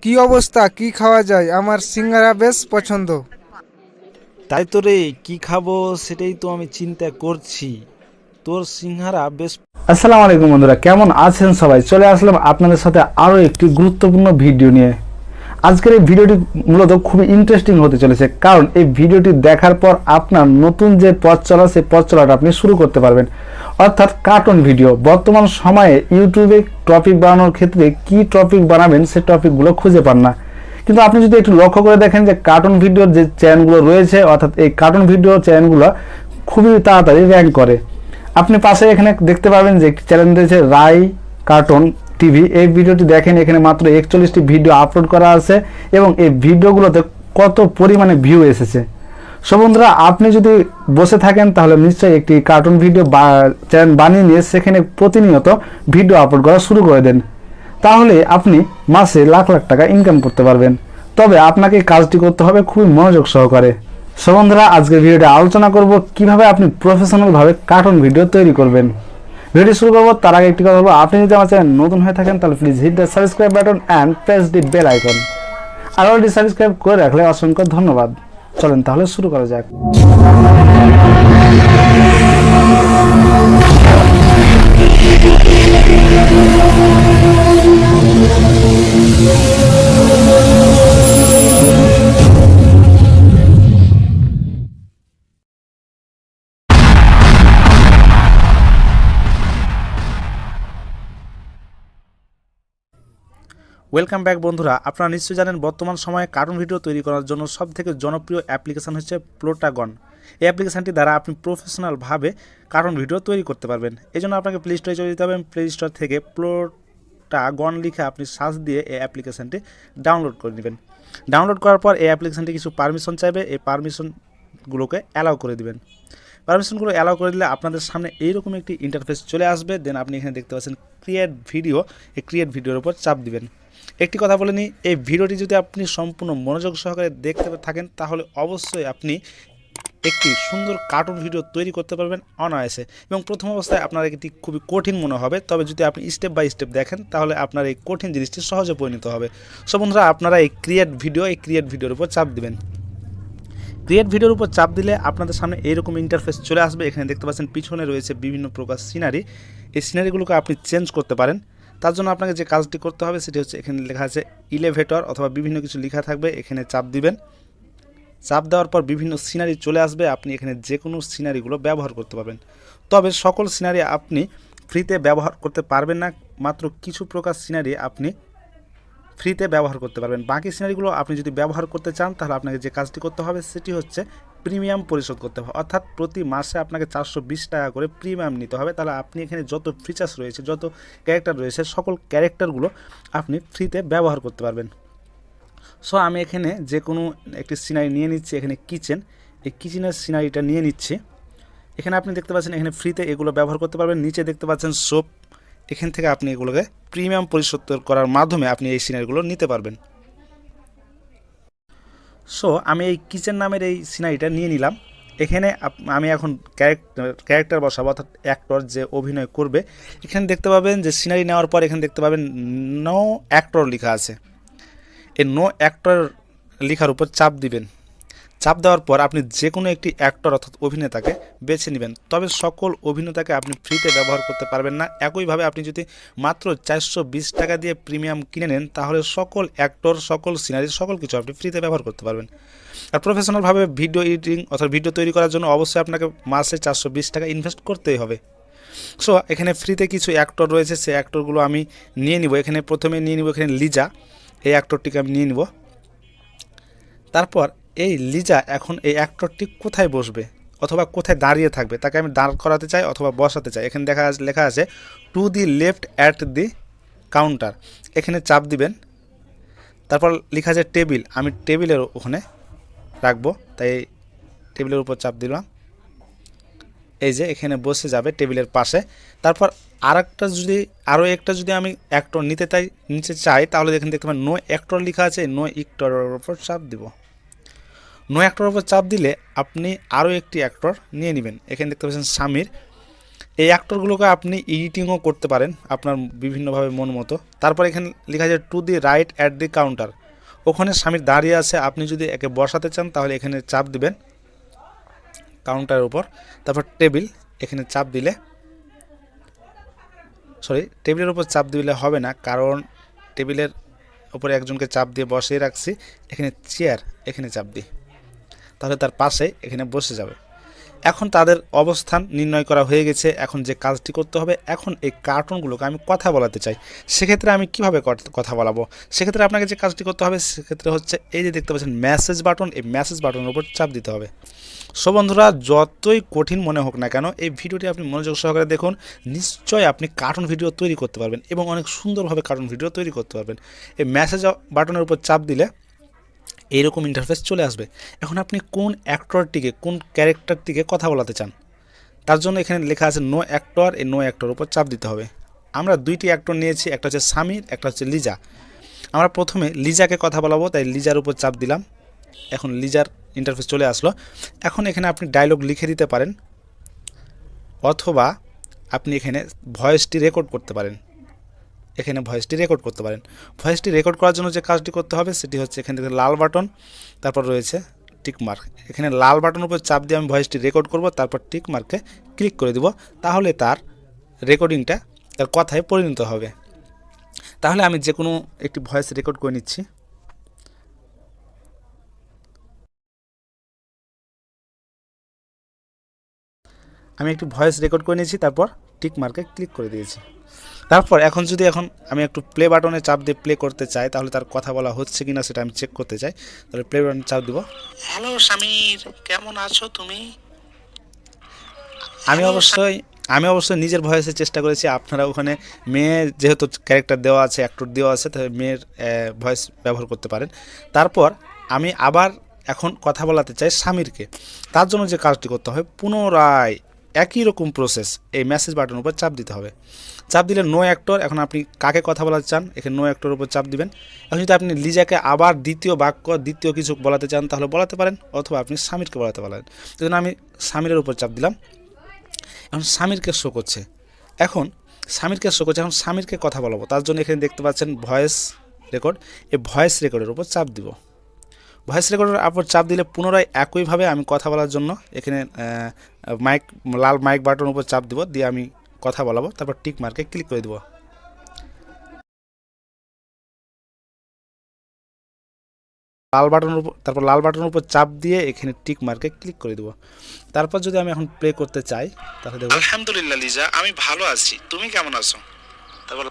কি অবস্থা? কি খাওয়া যায়? আমার সিঙ্গারা বেশ পছন্দ। তাই তো রে, কি খাবো সেটাই তো আমি চিন্তা করছি। তোর সিংহারা বেশ। আসসালামু আলাইকুম বন্ধুরা, কেমন আছেন সবাই? চলে আসলাম আপনাদের সাথে আরও একটি গুরুত্বপূর্ণ ভিডিও নিয়ে। আজকের এই ভিডিওটি মূলত খুবই ইন্টারেস্টিং হতে চলেছে, কারণ এই ভিডিওটি দেখার পর আপনার নতুন যে পথ চলা সেই পথ চলাটা আপনি শুরু করতে পারবেন, অর্থাৎ কার্টুন ভিডিও। বর্তমান সময়ে ইউটিউবে টপিক বানানোর ক্ষেত্রে কি টপিক বানাবেন সে টপিকগুলো খুঁজে পান না, কিন্তু আপনি যদি একটু লক্ষ্য করে দেখেন যে কার্টুন ভিডিওর যে চ্যানেলগুলো রয়েছে, অর্থাৎ এই কার্টুন ভিডিও চ্যানেলগুলো খুবই তাড়াতাড়ি র্যাঙ্ক করে। আপনি পাশে এখানে দেখতে পাবেন যে একটি চ্যানেল রয়েছে রাই কার্টুন টিভি। এই ভিডিওটি দেখেন, এখানে মাত্র 41টি ভিডিও আপলোড করা আছে এবং এই ভিডিওগুলোতে কত পরিমাণে ভিউ এসেছে। সো বন্ধুরা, আপনি যদি বসে থাকেন তাহলে নিশ্চয়ই একটি কার্টুন ভিডিও চ্যানেল বানিয়ে নিয়ে সেখানে প্রতিনিয়ত ভিডিও আপলোড করা শুরু করে দেন, তাহলে আপনি মাসে লাখ লাখ টাকা ইনকাম করতে পারবেন। তবে আপনাকে কাজটি করতে হবে খুবই মনোযোগ সহকারে। সো বন্ধুরা, আজকের ভিডিওতে আলোচনা করব কিভাবে আপনি প্রফেশনালভাবে কার্টুন ভিডিও তৈরি করবেন। ভিডিও শুরু করবো তার আগে একটি কথা বলবো, আপনি যদি আমার চ্যানেল নতুন হয়ে থাকেন তাহলে please hit the subscribe button and press the bell icon. আর অলরেডি সাবস্ক্রাইব করে রাখলে অসংখ্য ধন্যবাদ। চলেন তাহলে শুরু করা যাক। ওয়েলকাম ব্যাক বন্ধুরা। আপনারা নিশ্চয়ই জানেন বর্তমান সময়ে কার্টুন ভিডিও তৈরি করার জন্য সবথেকে জনপ্রিয় অ্যাপ্লিকেশন হচ্ছে প্লোটাগন। এই অ্যাপ্লিকেশনটি দ্বারা আপনি প্রফেশনালভাবে কার্টুন ভিডিও তৈরি করতে পারবেন। এই জন্য আপনাকে প্লে স্টোরে চলে যেতে হবে। প্লে স্টোর থেকে প্লোটাগন লিখে আপনি সার্চ দিয়ে এই অ্যাপ্লিকেশনটি ডাউনলোড করে নেবেন। ডাউনলোড করার পর এই অ্যাপ্লিকেশনটি কিছু পারমিশন চাইবে, এই পারমিশনগুলোকে অ্যালাউ করে দিবেন। পারমিশনগুলো অ্যালাউ করে দিলে আপনাদের সামনে এইরকম একটি ইন্টারফেস চলে আসবে। দেন আপনি এখানে দেখতে পাচ্ছেন ক্রিয়েট ভিডিও, এই ক্রিয়েট ভিডিওর উপর চাপ দিবেন। একটি কথা বলে নিই, এই ভিডিওটি যদি আপনি সম্পূর্ণ মনোযোগ সহকারে দেখতে থাকেন তাহলে অবশ্যই আপনি একটি সুন্দর কার্টুন ভিডিও তৈরি করতে পারবেন অনায়াসে। এবং প্রথম অবস্থায় আপনার এটি খুবই কঠিন মনে হবে, তবে যদি আপনি স্টেপ বাই স্টেপ দেখেন তাহলে আপনার এই কঠিন জিনিসটি সহজে পরিণত হবে। সো বন্ধুরা, আপনারা এই ক্রিয়েট ভিডিওর উপর চাপ দিবেন। ক্রিয়েট ভিডিওর উপর চাপ দিলে আপনাদের সামনে এইরকম ইন্টারফেস চলে আসবে। এখানে দেখতে পাচ্ছেন পিছনে রয়েছে বিভিন্ন প্রকার সিনারি। এই সিনারিগুলোকে আপনি চেঞ্জ করতে পারেন। তার জন্য আপনাকে যে কাজটি করতে হবে সেটি হচ্ছে, এখানে লেখা আছে ইলেভেটর অথবা বিভিন্ন কিছু লেখা থাকবে, এখানে চাপ দিবেন। চাপ দেওয়ার পর বিভিন্ন সিনারি চলে আসবে। আপনি এখানে যে কোনো সিনারিগুলো ব্যবহার করতে পারবেন, তবে সকল সিনারি আপনি ফ্রিতে ব্যবহার করতে পারবেন না। মাত্র কিছু প্রকার সিনারি আপনি ফ্রিতে ব্যবহার করতে পারবেন। বাকি সিনারিগুলো আপনি যদি ব্যবহার করতে চান তাহলে আপনাকে যে কাজটি করতে হবে সেটি হচ্ছে প্রিমিয়াম পরিশোধ করতে হবে, অর্থাৎ প্রতি মাসে আপনাকে 420 টাকা করে প্রিমিয়াম নিতে হবে। তাহলে আপনি এখানে যত ফিচার্স রয়েছে, যত ক্যারেক্টার রয়েছে, সকল ক্যারেক্টারগুলো আপনি ফ্রিতে ব্যবহার করতে পারবেন। সো আমি এখানে যে কোনো একটি সিনারি নিয়ে নিচ্ছি। এখানে কিচেন, এই কিচেনের সিনারিটা নিয়ে নিচ্ছি। এখানে আপনি দেখতে পাচ্ছেন এখানে ফ্রিতে এগুলো ব্যবহার করতে পারবেন। নিচে দেখতে পাচ্ছেন সোপ, এখান থেকে আপনি এগুলোকে প্রিমিয়াম পরিশোধ করার মাধ্যমে আপনি এই সিনারিগুলো নিতে পারবেন। সো আমি এই কিচেন নামের এই সিনারিটা নিয়ে নিলাম। এখানে আমি এখন ক্যারেক্টার বসাবো, অর্থাৎ অ্যাক্টর যে অভিনয় করবে। এখানে দেখতে পাবেন যে সিনারি নেওয়ার পর এখানে দেখতে পাবেন নো অ্যাক্টর লেখা আছে। এই নো অ্যাক্টর লেখার উপর চাপ দিবেন। চাপ দেওয়ার পর আপনি যে কোনো একটি অ্যাক্টর অর্থাৎ অভিনেতাকে বেছে নেবেন। তবে সকল অভিনেতাকে আপনি ফ্রিতে ব্যবহার করতে পারবেন না। একইভাবে আপনি যদি মাত্র 420 টাকা দিয়ে প্রিমিয়াম কিনে নেন তাহলে সকল অ্যাক্টর, সকল সিনারি, সকল কিছু আপনি ফ্রিতে ব্যবহার করতে পারবেন। আর প্রফেশনালভাবে ভিডিও এডিটিং অর্থাৎ ভিডিও তৈরি করার জন্য অবশ্যই আপনাকে মাসে 420 টাকা ইনভেস্ট করতেই হবে। সো এখানে ফ্রিতে কিছু অ্যাক্টর রয়েছে, সেই অ্যাক্টরগুলো আমি নিয়ে নিব। এখানে প্রথমে নিয়ে নিব এখানে লিজা, এই অ্যাক্টরটিকে আমি নিয়ে নিব। তারপর এই লিজা এখন এই অ্যাক্টরটি কোথায় বসবে অথবা কোথায় দাঁড়িয়ে থাকবে তাকে আমি দাঁড় করাতে চাই অথবা বসাতে চাই। এখানে লেখা আছে to the left at the counter, এখানে চাপ দিবেন। তারপর লেখা আছে টেবিল, আমি টেবিলের ওখানে রাখবো, তাই টেবিলের উপর চাপ দিলাম। এই যে এখানে বসে যাবে টেবিলের পাশে। তারপর আরও একটা যদি আমি অ্যাক্টর নিতে চাই তাহলে এখানে দেখতে পাবেন নো অ্যাক্টর লেখা আছে, নো অ্যাক্টরের উপর চাপ দিব। নো অ্যাক্টরের উপর চাপ দিলে আপনি আরও একটি অ্যাক্টর নিয়ে নেবেন। এখানে দেখতে পাচ্ছেন সামির, এই অ্যাক্টরগুলোকে আপনি এডিটিংও করতে পারেন আপনার বিভিন্নভাবে মন মতো। তারপর এখানে লেখা আছে to the right at the counter, ওখানে স্বামীর দাঁড়িয়ে আছে, আপনি যদি একে বসাতে চান তাহলে এখানে চাপ দিবেন কাউন্টারের উপর। তারপর টেবিল, এখানে চাপ দিলে টেবিলের উপর চাপ দিলে হবে না, কারণ টেবিলের উপরে একজনকে চাপ দিয়ে বসিয়ে রাখছি। এখানে চেয়ার, এখানে চাপ দিই, তাহলে তার পাশে এখানে বসে যাবে। এখন তাদের অবস্থান নির্ণয় করা হয়ে গেছে। এখন যে কাজটি করতে হবে, এখন এই কার্টুনগুলোকে আমি কথা বলাতে চাই, সেক্ষেত্রে আমি কিভাবে কথা বলাবো? সেক্ষেত্রে আপনাকে যে কাজটি করতে হবে সেক্ষেত্রে হচ্ছে এই যে দেখতে পাচ্ছেন মেসেজ বাটন, এই মেসেজ বাটনের উপর চাপ দিতে হবে। সো বন্ধুরা, যতই কঠিন মনে হোক না কেন এই ভিডিওটি আপনি মনোযোগ সহকারে দেখুন, নিশ্চয়ই আপনি কার্টুন ভিডিও তৈরি করতে পারবেন এবং অনেক সুন্দরভাবে কার্টুন ভিডিও তৈরি করতে পারবেন। এই মেসেজ বাটনের উপর চাপ দিলে এইরকম ইন্টারফেস চলে আসবে। এখন আপনি কোন অ্যাক্টরটিকে, কোন ক্যারেক্টারটিকে কথা বলাতে চান, তার জন্য এখানে লেখা আছে নো অ্যাক্টর, এই নো অ্যাক্টর উপর চাপ দিতে হবে। আমরা দুইটি অ্যাক্টর নিয়েছি, একটা হচ্ছে সামির, একটা হচ্ছে লিজা। আমরা প্রথমে লিজাকে কথা বলাবো, তাই লিজার উপর চাপ দিলাম। এখন লিজার ইন্টারফেস চলে আসলো। এখন এখানে আপনি ডায়লগ লিখে দিতে পারেন, অথবা আপনি এখানে ভয়েসটি রেকর্ড করতে পারেন। এখানে ভয়েসটি রেকর্ড করতে পারেন। ভয়েসটি রেকর্ড করার জন্য যে কাজটি করতে হবে সেটি হচ্ছে এখান থেকে লাল বাটন, তারপর রয়েছে টিক মার্ক। এখানে লাল বাটনের উপর চাপ দিয়ে আমি ভয়েসটি রেকর্ড করব, তারপর টিক মার্কে ক্লিক করে দিব, তাহলে তার রেকর্ডিংটা তার কথায় পরিণত হবে। তাহলে আমি যে কোনো একটি ভয়েস রেকর্ড করে নিচ্ছি। আমি একটু ভয়েস রেকর্ড করে নিয়েছি, তারপর টিক মার্কে ক্লিক করে দিয়েছি। তারপর এখন আমি একটু প্লে বাটনে চাপ দিয়ে প্লে করতে চাই, তাহলে তার কথা বলা হচ্ছে কিনা সেটা আমি চেক করতে চাই। তাহলে প্লে বাটনে চাপ দিব। হ্যালো সমীর, কেমন আছো তুমি? আমি অবশ্যই নিজের ভয়েসে চেষ্টা করেছি। আপনারা ওখানে মেয়ে যেহেতু ক্যারেক্টার দেওয়া আছে, অ্যাক্টর দেওয়া আছে, তাহলে মেয়ের ভয়েস ব্যবহার করতে পারেন। তারপর আমি আবার এখন কথা বলাতে চাই স্বামীরকে। তার জন্য যে কাজটি করতে হবে, পুনরায় একই রকম প্রসেস, এই মেসেজ বাটনের উপর চাপ দিতে হবে। চাপ দিলে নো অ্যাক্টর, এখন আপনি কাকে কথা বলাতে চান এখানে নো অ্যাক্টরের উপর চাপ দিবেন। এখন যদি আপনি লিজাকে আবার দ্বিতীয় বাক্য, দ্বিতীয় কিছু বলাতে চান তাহলে বলাতে পারেন, অথবা আপনি স্বামীরকে বলাতে পারেন। এই জন্য আমি স্বামীরের উপর চাপ দিলাম। এখন স্বামীরকে শো করছে, এখন স্বামীরকে কথা বলাবো, তার জন্য এখানে দেখতে পাচ্ছেন ভয়েস রেকর্ড, এই ভয়েস রেকর্ডের উপর চাপ দিব। ভয়েস রেকর্ডের উপর চাপ দিলে পুনরায় একইভাবে আমি কথা বলার জন্য এখানে লাল মাইক বাটনের উপর চাপ দিব, দিয়ে আমি কথা বলাবো, তারপর টিক মার্কে ক্লিক করে দেবো। লাল বাটনের উপর চাপ দিয়ে এখানে টিক মার্কে ক্লিক করে দেবো। তারপর যদি আমি এখন প্লে করতে চাই তাহলে দেখব আলহামদুলিল্লাহ লিজা, আমি ভালো আছি, তুমি কেমন আছো? তারপর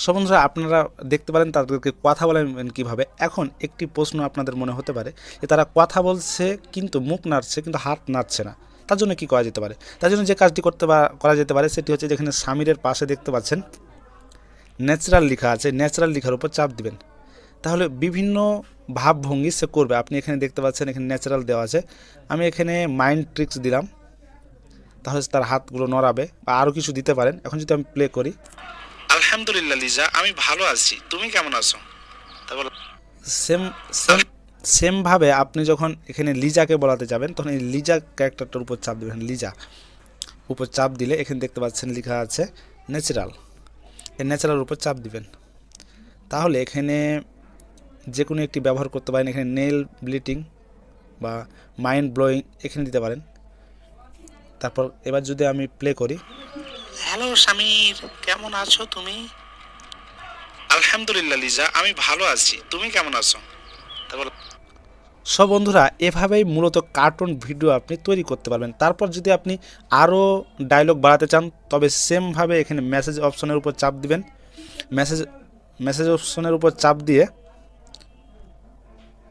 সব বন্ধুরা, আপনারা দেখতে পারেন তাদেরকে কথা বলেন কীভাবে। এখন একটি প্রশ্ন আপনাদের মনে হতে পারে যে তারা কথা বলছে কিন্তু মুখ নাড়ছে কিন্তু হাত নাড়ছে না, তার জন্য কী করা যেতে পারে? তার জন্য যে কাজটি করা যেতে পারে সেটি হচ্ছে যেখানে স্বামীরের পাশে দেখতে পাচ্ছেন ন্যাচারাল লেখা আছে, ন্যাচারাল লেখার উপর চাপ দিবেন, তাহলে বিভিন্ন ভাবভঙ্গি সে করবে। আপনি এখানে দেখতে পাচ্ছেন এখানে ন্যাচারাল দেওয়া আছে, আমি এখানে মাইন্ড ট্রিক্স দিলাম, তাহলে তার হাতগুলো নড়াবে, বা আরও কিছু দিতে পারেন। এখন যদি আমি প্লে করি, আলহামদুলিল্লাহ লিজা, আমি ভালো আছি, তুমি কেমন আছো? তারপর সেমভাবে আপনি যখন এখানে লিজাকে বলাতে যাবেন তখন এই লিজা ক্যারেক্টারটার উপর চাপ দেবেন। লিজা উপর চাপ দিলে এখানে দেখতে পাচ্ছেন লেখা আছে ন্যাচারাল, এই ন্যাচারাল উপর চাপ দিবেন, তাহলে এখানে যে কোনো একটি ব্যবহার করতে পারেন। এখানে নেল ব্লিটিং বা মাইন্ড ব্লোয়িং এখানে দিতে পারেন। তারপর এবার যদি আমি প্লে করি, হ্যালো সমীর, কেমন আছো তুমি? আলহামদুলিল্লাহ লিজা, আমি ভালো আছি, তুমি কেমন আছো? তারপর সব বন্ধুরা, এভাবেই মূলত কার্টুন ভিডিও আপনি তৈরি করতে পারবেন। তারপর যদি আপনি আরও ডায়লগ বাড়াতে চান তবে সেমভাবে এখানে মেসেজ অপশনের উপর চাপ দিবেন। মেসেজ অপশনের উপর চাপ দিয়ে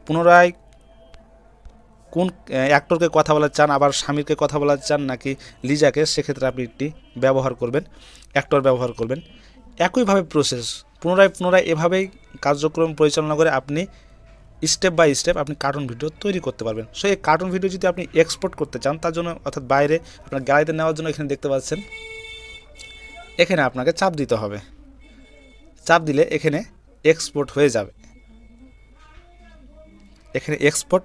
পুনরায় কোন অ্যাক্টরকে কথা বলাতে চান, আবার স্বামীরকে কথা বলাতে চান নাকি লিজাকে, সেক্ষেত্রে আপনি একটি অ্যাক্টর ব্যবহার করবেন। একইভাবে প্রসেস পুনরায় এভাবেই কার্যক্রম পরিচালনা করে আপনি স্টেপ বাই স্টেপ আপনি কার্টুন ভিডিও তৈরি করতে পারবেন। সো এই কার্টুন ভিডিও যদি আপনি এক্সপোর্ট করতে চান তার জন্য, অর্থাৎ বাইরে আপনার গ্যালারিতে নেওয়ার জন্য এখানে দেখতে পাচ্ছেন এখানে আপনাকে চাপ দিতে হবে। চাপ দিলে এখানে এক্সপোর্ট হয়ে যাবে। এখানে এক্সপোর্ট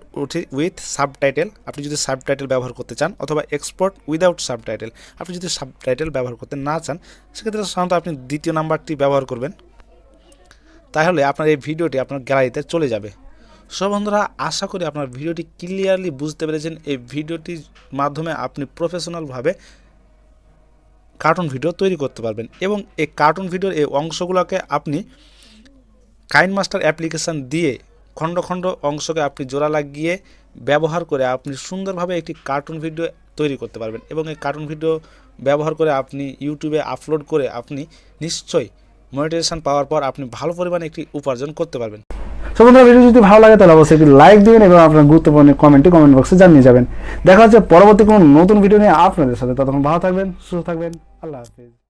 উইথ সাবটাইটেল, আপনি যদি সাবটাইটেল ব্যবহার করতে চান, অথবা এক্সপোর্ট উইদাউট সাবটাইটেল, আপনি যদি সাবটাইটেল ব্যবহার করতে না চান সেক্ষেত্রে সাধারণত আপনি দ্বিতীয় নাম্বারটি ব্যবহার করবেন। তাহলে আপনার এই ভিডিওটি আপনার গ্যালারিতে চলে যাবে। সব বন্ধুরা, আশা করি আপনার ভিডিওটি ক্লিয়ারলি বুঝতে পেরেছেন। এই ভিডিওটির মাধ্যমে আপনি প্রফেশনালভাবে কার্টুন ভিডিও তৈরি করতে পারবেন এবং এই কার্টুন ভিডিওর এই অংশগুলোকে আপনি কাইনমাস্টার অ্যাপ্লিকেশান দিয়ে খণ্ড খণ্ড অংশকে আপনি জোড়া লাগিয়ে ব্যবহার করে আপনি সুন্দরভাবে একটি কার্টুন ভিডিও তৈরি করতে পারবেন এবং এই কার্টুন ভিডিও ব্যবহার করে আপনি ইউটিউবে আপলোড করে আপনি নিশ্চয়ই মনিটাইজেশন পাওয়ার পর আপনি ভালো পরিমাণে একটি উপার্জন করতে পারবেন। সো বন্ধুরা, ভিডিও যদি ভালো লাগে তাহলে অবশ্যই একটি লাইক দিবেন এবং আপনার গুরুত্বপূর্ণ কমেন্ট বক্সে জানিয়ে যাবেন। দেখা হচ্ছে পরবর্তী কোনো নতুন ভিডিও নিয়ে আপনাদের সাথে। ততক্ষণ ভালো থাকবেন, সুস্থ থাকবেন। আল্লাহ হাফিজ।